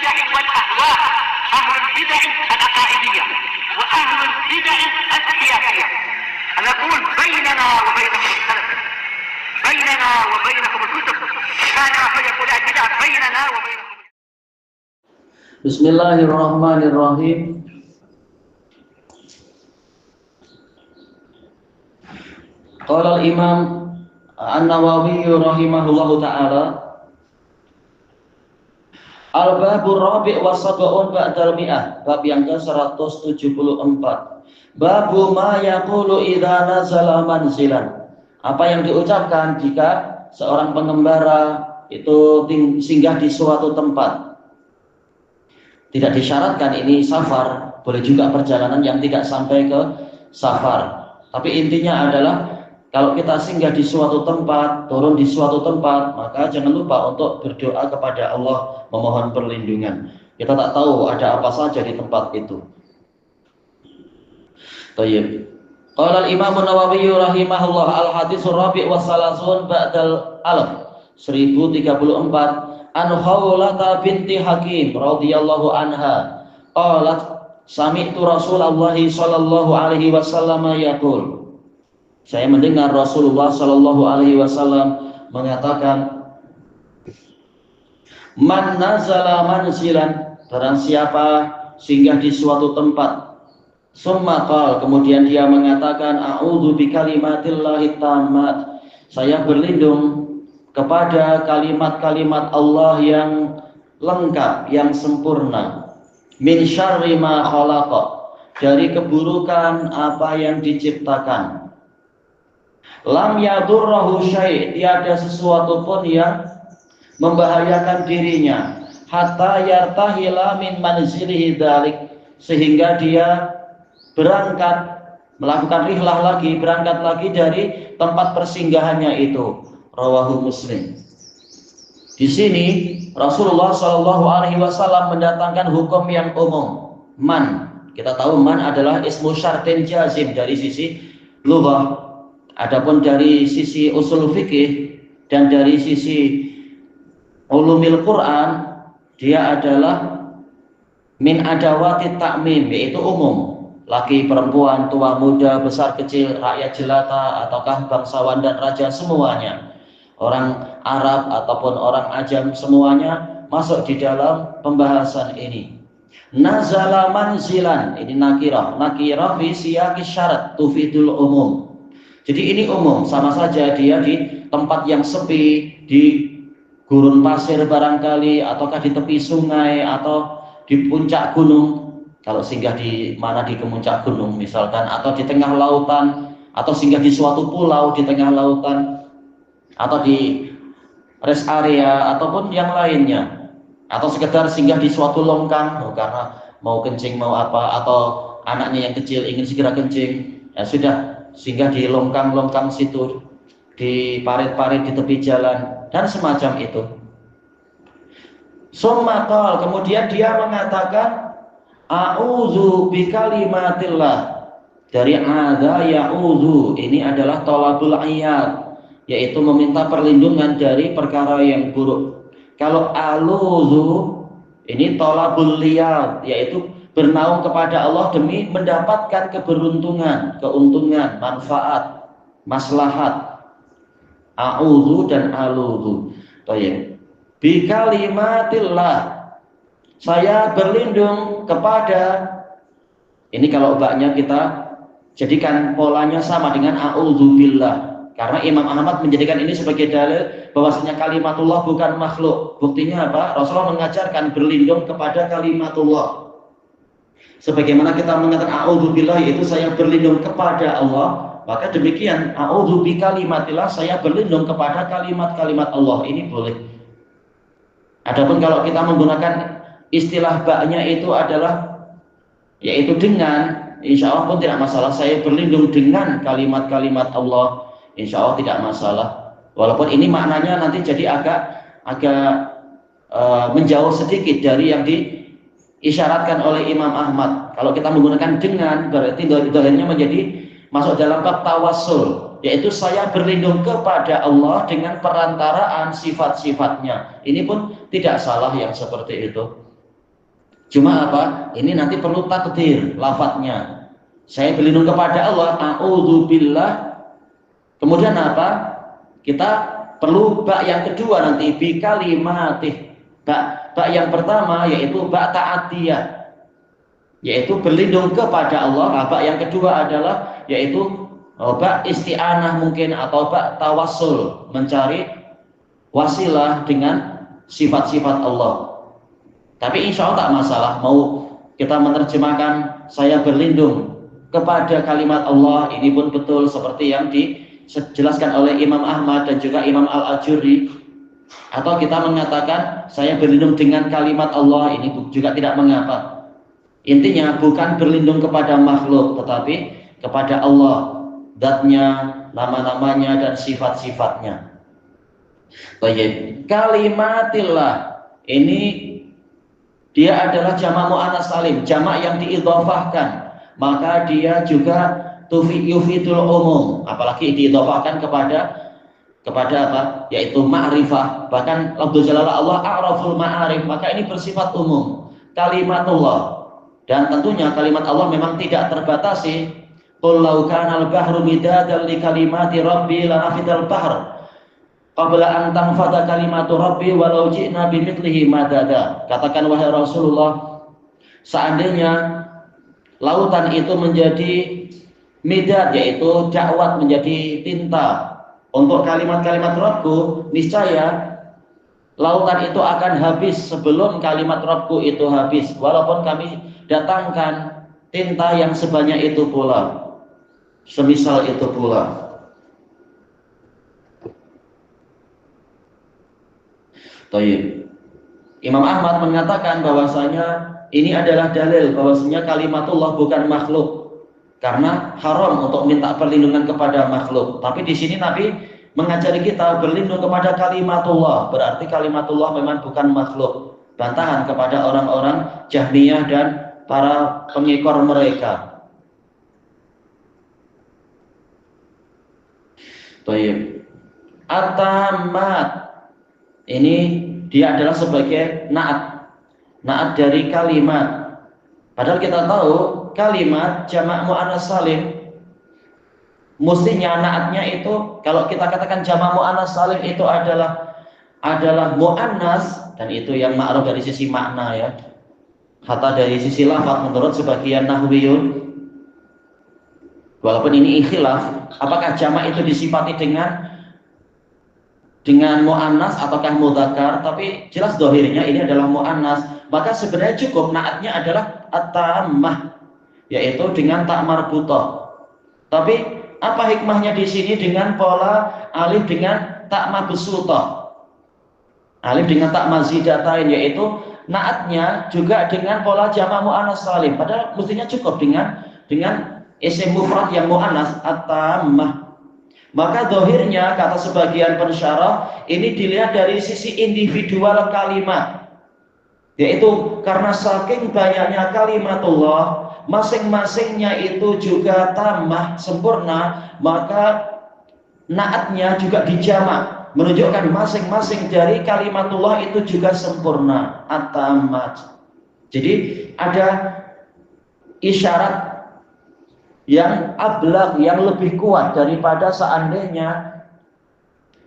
البدع والأهواء، أهل البدع العقائدية وأهل البدع السياسية. نقول بيننا وبينكم السلف، بيننا وبينكم الكتب، كان فيقول البدع بيننا وبينكم. Bismillahirrahmanirrahim. Qala al-Imam An-Nawawi rahimahullahu ta'ala, Al-Babur Rabi' wa Sab'un ba'dal mi'ah, bab yang ke-174. Babu ma yaqulu idza nazala manzilan. Apa yang diucapkan jika seorang pengembara itu singgah di suatu tempat. Tidak disyaratkan ini safar, boleh juga perjalanan yang tidak sampai ke safar. Tapi intinya adalah kalau kita singgah di suatu tempat, turun di suatu tempat, maka jangan lupa untuk berdoa kepada Allah, memohon perlindungan. Kita tak tahu ada apa saja di tempat itu. Tayyib. Qala al-Imam An-Nawawi rahimahullah, al-haditsur rabi' wa salasun ba'dal alaf, 1034. An Khawlata binti Hakim radhiyallahu anha qalat sami'tu Rasulullah sallallahu alaihi wasallam yaqul, saya mendengar Rasulullah sallallahu alaihi wasallam mengatakan, man nazala manzilan, barang siapa singgah di suatu tempat, summa qala, kemudian dia mengatakan, a'udzu bikalimatillahi tammat, saya berlindung kepada kalimat-kalimat Allah yang lengkap, yang sempurna, min syarri ma khalaqa, dari keburukan apa yang diciptakan, lam yadurrahu syai', tiada sesuatu pun yang membahayakan dirinya, hatta yartahila min manzilihi dzalik, sehingga dia berangkat, melakukan rihlah lagi, berangkat lagi dari tempat persinggahannya itu. Rawahu Muslim. Di sini Rasulullah Shallallahu Alaihi Wasallam mendatangkan hukum yang umum. Man, kita tahu man adalah ismu syartin jazim dari sisi lughah. Adapun dari sisi usul fikih dan dari sisi ulumil Quran, dia adalah min adawati ta'mim, yaitu umum. Laki, perempuan, tua, muda, besar, kecil, rakyat jelata, ataukah bangsawan dan raja, semuanya. Orang Arab ataupun orang Ajam, semuanya masuk di dalam pembahasan ini. Nazala manzilan, ini nakirah. Nakirah fi siyaqi syarat tufidul umum. Jadi ini umum, sama saja dia di tempat yang sepi, di gurun pasir barangkali, ataukah di tepi sungai, atau di puncak gunung. Kalau singgah di mana, di puncak gunung misalkan, atau di tengah lautan, atau singgah di suatu pulau di tengah lautan, atau di rest area ataupun yang lainnya, atau sekedar singgah di suatu longkang, karena mau kencing mau apa, atau anaknya yang kecil ingin segera kencing, ya sudah singgah di longkang-longkang situ, di parit-parit di tepi jalan dan semacam itu. Summa qala, kemudian dia mengatakan, a'udzu bikalimatillah, dari adza ya'udzu, ini adalah thalabul iyad, yaitu meminta perlindungan dari perkara yang buruk. Kalau aludzu ini thalabul liyad, yaitu bernaung kepada Allah demi mendapatkan keberuntungan, keuntungan, manfaat, maslahat. A'udzu dan aludzu. Baik. Bi kalimatillah, saya berlindung kepada, ini kalau baknya kita jadikan polanya sama dengan a'udzu billah. Karena Imam Ahmad menjadikan ini sebagai dalil bahwasanya kalimatullah bukan makhluk. Buktinya apa? Rasulullah mengajarkan berlindung kepada kalimatullah. Sebagaimana kita mengatakan a'udzubillah, yaitu saya berlindung kepada Allah, maka demikian a'udzu bikalimatillah, saya berlindung kepada kalimat-kalimat Allah. Ini boleh. Adapun kalau kita menggunakan istilah baknya itu adalah yaitu dengan, insya Allah pun tidak masalah. Saya berlindung dengan kalimat-kalimat Allah, insya Allah tidak masalah. Walaupun ini maknanya nanti jadi agak menjauh sedikit dari yang diisyaratkan oleh Imam Ahmad. Kalau kita menggunakan dengan, berarti dohirnya menjadi masuk dalam bab tawassul, yaitu saya berlindung kepada Allah dengan perantaraan sifat-sifatnya. Ini pun tidak salah yang seperti itu. Cuma apa? Ini nanti perlu takdir lafadznya. Saya berlindung kepada Allah, a'udzubillah. Kemudian apa? Kita perlu bak yang kedua nanti, bi kalimatih. Bak yang pertama yaitu bak ta'atiyah, yaitu berlindung kepada Allah. Bak yang kedua adalah yaitu bak isti'anah mungkin, atau bak tawassul, mencari wasilah dengan sifat-sifat Allah. Tapi insya Allah tak masalah, mau kita menerjemahkan saya berlindung kepada kalimat Allah, ini pun betul seperti yang dijelaskan oleh Imam Ahmad dan juga Imam Al-Ajurri. Atau kita mengatakan saya berlindung dengan kalimat Allah, ini juga tidak mengapa. Intinya bukan berlindung kepada makhluk, tetapi kepada Allah, zatnya, nama-namanya, dan sifat-sifatnya. Baik, kalimatillah ini dia adalah jamak mu'anats salim, jamak yang diidhofahkan, maka dia juga yufidul umum, apalagi diidhofahkan kepada apa? Yaitu ma'rifah. Bahkan lafdzul jalalah Allah a'raful ma'arif, maka ini bersifat umum. Kalimatullah, dan tentunya kalimat Allah memang tidak terbatasi. Qul law kana al-bahru midadan li kalimati rabbi lanafidal bahr qabla an tanfada kalimatu rabbi walau ji'na bimithlihi madada. Katakan wahai Rasulullah, seandainya lautan itu menjadi midad, yaitu dakwat, menjadi tinta untuk kalimat-kalimat Rabbku, niscaya lautan itu akan habis sebelum kalimat Rabbku itu habis, walaupun kami datangkan tinta yang sebanyak itu pula, semisal itu pula. Taib. Imam Ahmad mengatakan bahwasanya ini adalah dalil bahwasanya kalimatullah bukan makhluk, karena haram untuk minta perlindungan kepada makhluk. Tapi di sini Nabi mengajari kita berlindung kepada kalimatullah, berarti kalimatullah memang bukan makhluk. Bantahan kepada orang-orang Jahmiyah dan para pengekor mereka. Taib. At-tammat ini dia adalah sebagai naat dari kalimat. Padahal kita tahu kalimat jamak mu'anats salim, mestinya naatnya itu, kalau kita katakan jamak mu'anats salim itu adalah mu'annas, dan itu yang ma'ruf dari sisi makna ya. Hatta dari sisi lafaz menurut sebagian nahwiyun, walaupun ini ikhtilaf, apakah jamak itu disifati dengan mu'annas ataukah mudzakkar, tapi jelas dohirnya ini adalah mu'annas, maka sebenarnya cukup naatnya adalah at-tammah, yaitu dengan tak marbutah. Tapi apa hikmahnya di sini dengan pola alif dengan tak mabsutah, alif dengan tak mazidatain, yaitu naatnya juga dengan pola jamak mu'anats salim, padahal mestinya cukup dengan isim mufrad yang mu'annas at-tammah. Maka dohirnya, kata sebagian pensyarah, ini dilihat dari sisi individual kalimat, yaitu karena saking banyaknya kalimatullah, masing-masingnya itu juga tamah, sempurna, maka naatnya juga dijamak, menunjukkan masing-masing dari kalimatullah itu juga sempurna, at-tamat. Jadi ada isyarat yang ablaq, yang lebih kuat daripada seandainya,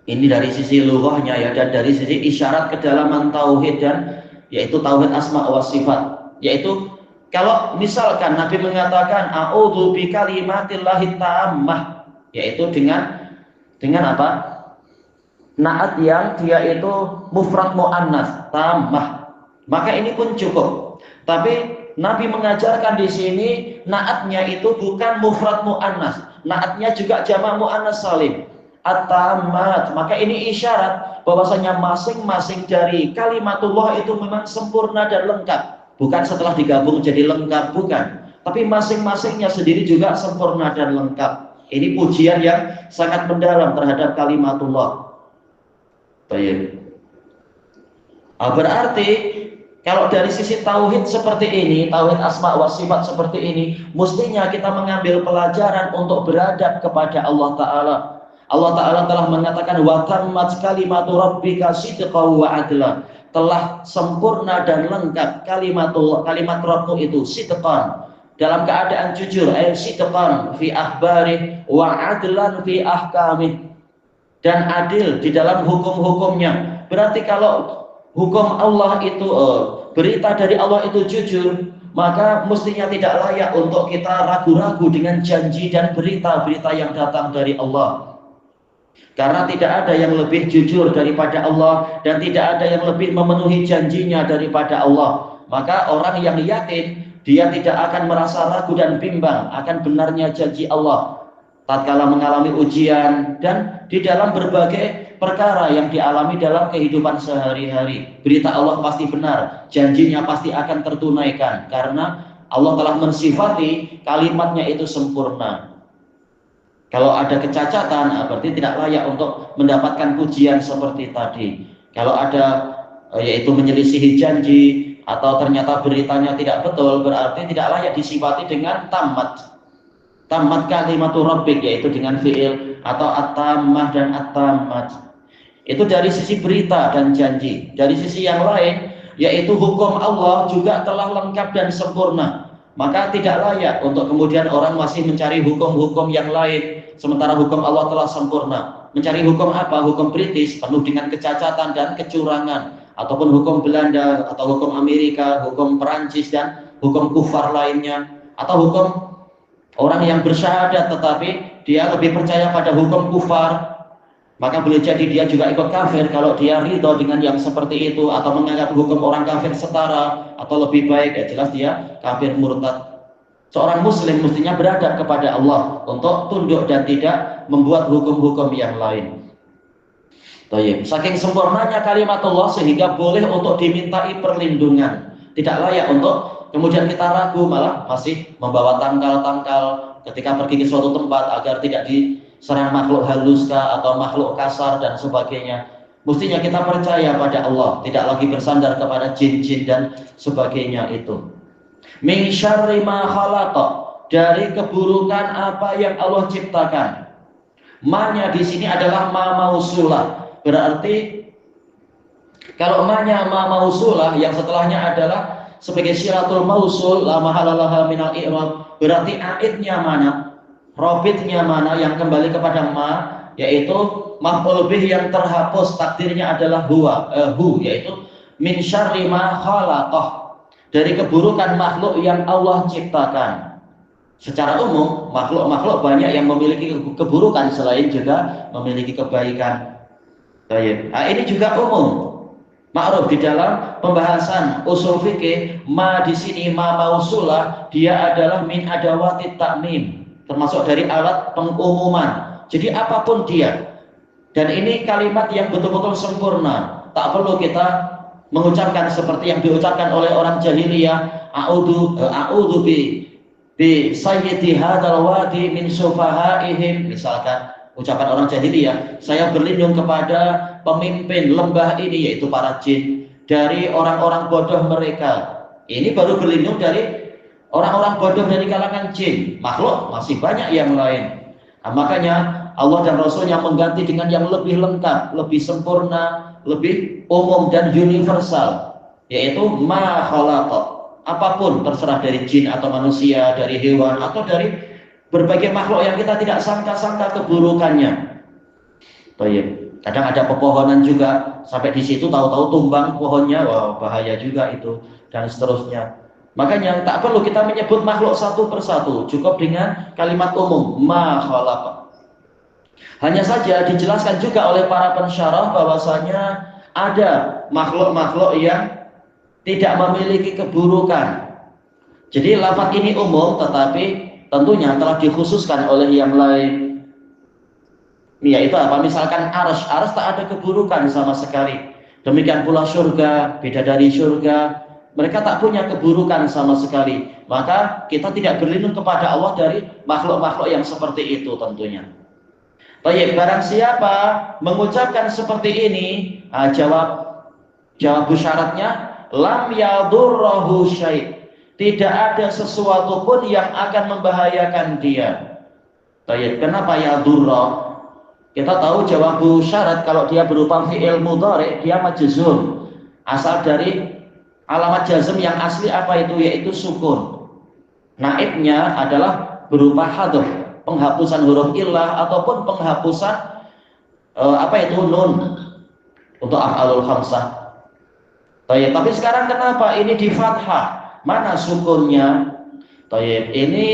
ini dari sisi lughahnya ya, dan dari sisi isyarat kedalaman tauhid, dan yaitu tauhid asma wa sifat, yaitu kalau misalkan Nabi mengatakan a'udzu bi kalimatillahi tammah, yaitu dengan apa? Naat yang dia itu mufrad muannas tammah, maka ini pun cukup. Tapi Nabi mengajarkan di sini naatnya itu bukan mufrad muannas, naatnya juga jamak muannas salim, at-tammat. Maka ini isyarat bahwasanya masing-masing dari kalimatullah itu memang sempurna dan lengkap, bukan setelah digabung jadi lengkap, bukan, tapi masing-masingnya sendiri juga sempurna dan lengkap. Ini pujian yang sangat mendalam terhadap kalimatullah. Baik. Berarti kalau dari sisi tauhid seperti ini, tauhid asma wa sifat seperti ini, mestinya kita mengambil pelajaran untuk beradab kepada Allah Ta'ala. Allah Ta'ala telah mengatakan wa tammat kalimatu rabbika sidqan wa adla. telah sempurna dan lengkap kalimat Rabbmu itu sidqan, dalam keadaan jujur, sidqan fi akhbari wa adlan fi ahkami, dan adil di dalam hukum-hukumnya. Berarti kalau hukum Allah itu berita dari Allah itu jujur, maka mestinya tidak layak untuk kita ragu-ragu dengan janji dan berita-berita yang datang dari Allah. Karena tidak ada yang lebih jujur daripada Allah, dan tidak ada yang lebih memenuhi janjinya daripada Allah. Maka orang yang yakin, dia tidak akan merasa ragu dan bimbang akan benarnya janji Allah tatkala mengalami ujian dan di dalam berbagai perkara yang dialami dalam kehidupan sehari-hari. Berita Allah pasti benar, janjinya pasti akan tertunaikan, karena Allah telah mensifati kalimatnya itu sempurna. Kalau ada kecacatan, berarti tidak layak untuk mendapatkan pujian seperti tadi. Kalau ada yaitu menyelisihi janji atau ternyata beritanya tidak betul, berarti tidak layak disifati dengan tamat. Tamat kalimatur rabbik, yaitu dengan fi'il atau at-tammah dan at-tamat. Itu dari sisi berita dan janji. Dari sisi yang lain, yaitu hukum Allah juga telah lengkap dan sempurna. Maka tidak layak untuk kemudian orang masih mencari hukum-hukum yang lain, sementara hukum Allah telah sempurna. Mencari hukum apa? Hukum British penuh dengan kecacatan dan kecurangan, ataupun hukum Belanda, atau hukum Amerika, hukum Perancis, dan hukum kufar lainnya, atau hukum orang yang bersyahadat tetapi dia lebih percaya pada hukum kufar. Maka boleh jadi dia juga ikut kafir kalau dia ridho dengan yang seperti itu, atau menganggap hukum orang kafir setara atau lebih baik, ya jelas dia kafir murtad. Seorang muslim mestinya beradab kepada Allah untuk tunduk dan tidak membuat hukum-hukum yang lain. Baik. Saking sempurnanya kalimat Allah sehingga boleh untuk dimintai perlindungan. Tidak layak untuk kemudian kita ragu, malah masih membawa tangkal-tangkal ketika pergi ke suatu tempat agar tidak diserang makhluk halus atau makhluk kasar dan sebagainya. Mestinya kita percaya pada Allah, tidak lagi bersandar kepada jin-jin dan sebagainya itu. Min syarri ma khalaqa, dari keburukan apa yang Allah ciptakan. Ma-nya di sini adalah ma mausulah. Berarti kalau ma-nya ma mausulah, yang setelahnya adalah sebagai syiratul mausul, la mahalalaha minal i'rab, berarti aidnya mana, robitnya mana yang kembali kepada ma, yaitu maf'ul bih yang terhapus takdirnya adalah huwa, yaitu min syarri ma khalaqah, dari keburukan makhluk yang Allah ciptakan. Secara umum makhluk-makhluk banyak yang memiliki keburukan selain juga memiliki kebaikan. Baik. Nah, ini juga umum. Ma'ruf di dalam pembahasan usul fikih, ma di sini ma mausulah, dia adalah min adawati ta'mim, termasuk dari alat pengumuman. Jadi apapun dia. Dan ini kalimat yang betul-betul sempurna. Tak perlu kita mengucapkan seperti yang diucapkan oleh orang jahiliyah, a'udzu bi sayyidi hadzal wadi min sufahaihim, misalkan ucapan orang jahiliyah, saya berlindung kepada pemimpin lembah ini, yaitu para jin, dari orang-orang bodoh mereka. Ini baru berlindung dari orang-orang bodoh dari kalangan jin. Makhluk masih banyak yang lain. Nah, makanya Allah dan Rasulnya mengganti dengan yang lebih lengkap, lebih sempurna, lebih umum dan universal, yaitu ma khalaqa. Apapun, terserah dari jin atau manusia, dari hewan atau dari berbagai makhluk yang kita tidak sangka-sangka keburukannya. Baik. Kadang ada pepohonan juga, sampai di situ tahu-tahu tumbang pohonnya, wah bahaya juga itu, dan seterusnya. Makanya tak perlu kita menyebut makhluk satu persatu, cukup dengan kalimat umum ma khalaqa. Hanya saja dijelaskan juga oleh para pensyarah bahwasanya ada makhluk-makhluk yang tidak memiliki keburukan. Jadi lafaz ini umum, tetapi tentunya telah dikhususkan oleh yang lain. Yaitu apa? Misalkan arsy tak ada keburukan sama sekali. Demikian pula surga, beda dari surga, mereka tak punya keburukan sama sekali. Maka kita tidak berlindung kepada Allah dari makhluk-makhluk yang seperti itu tentunya. Baik, barang siapa mengucapkan seperti ini, jawab syaratnya, lam yadurruhu syai', tidak ada sesuatu pun yang akan membahayakan dia. Baik, kenapa yadurra? Kita tahu jawabu syarat kalau dia berupa fi'il mudhari, dia majzum. Asal dari alamat jazm yang asli apa itu? Yaitu sukun. Naibnya adalah berupa hadf, penghapusan huruf illah ataupun penghapusan nun untuk af'alul khamsah. Tapi sekarang kenapa ini di fathah? Mana sukunnya? Ini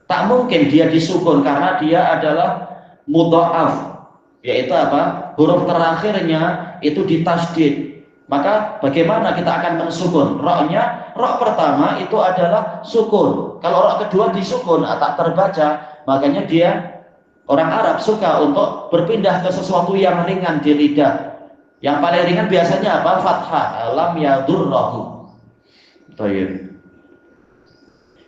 tak mungkin dia disukun karena dia adalah mudha'af, yaitu apa? Huruf terakhirnya itu ditasydid. Maka bagaimana kita akan mensukun? Roknya, rok pertama itu adalah sukun. Kalau rok kedua disukun, tak terbaca. Makanya dia, orang Arab suka untuk berpindah ke sesuatu yang ringan di lidah. Yang paling ringan biasanya apa? Fathah. Lam yadurrahu. Baik.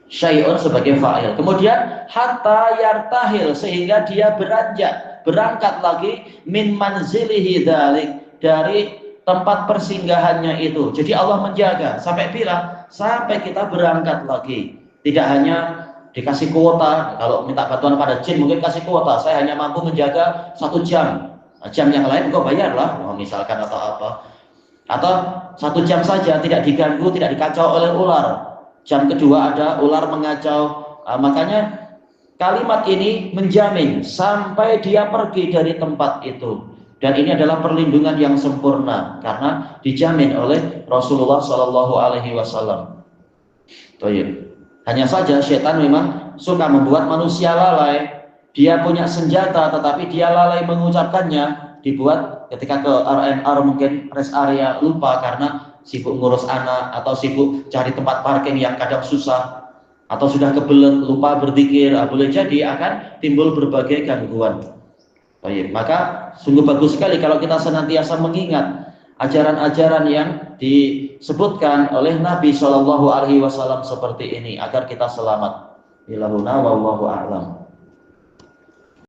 Syai'un sebagai fa'il. Kemudian hatta yartahil, sehingga dia beranjak, berangkat lagi min manzilihi dzalik, dari tempat persinggahannya itu. Jadi Allah menjaga sampai bila? Sampai kita berangkat lagi. Tidak hanya dikasih kuota, kalau minta bantuan pada jin mungkin kasih kuota, saya hanya mampu menjaga 1 jam. Jam yang lain kok bayarlah, misalkan atau apa. Atau 1 jam saja, tidak diganggu, tidak dikacau oleh ular. Jam kedua ada ular mengacau. Makanya kalimat ini menjamin sampai dia pergi dari tempat itu. Dan ini adalah perlindungan yang sempurna karena dijamin oleh Rasulullah Shallallahu Alaihi Wasallam. Hanya saja setan memang suka membuat manusia lalai. Dia punya senjata tetapi dia lalai mengucapkannya. Dibuat ketika ke RNR mungkin rest area lupa karena sibuk ngurus anak atau sibuk cari tempat parkir yang kadang susah atau sudah kebelet lupa berzikir. Boleh jadi akan timbul berbagai gangguan. Maka sungguh bagus sekali kalau kita senantiasa mengingat ajaran-ajaran yang disebutkan oleh Nabi Shallallahu Alaihi Wasallam seperti ini agar kita selamat. Ilahuna wallahu a'lam.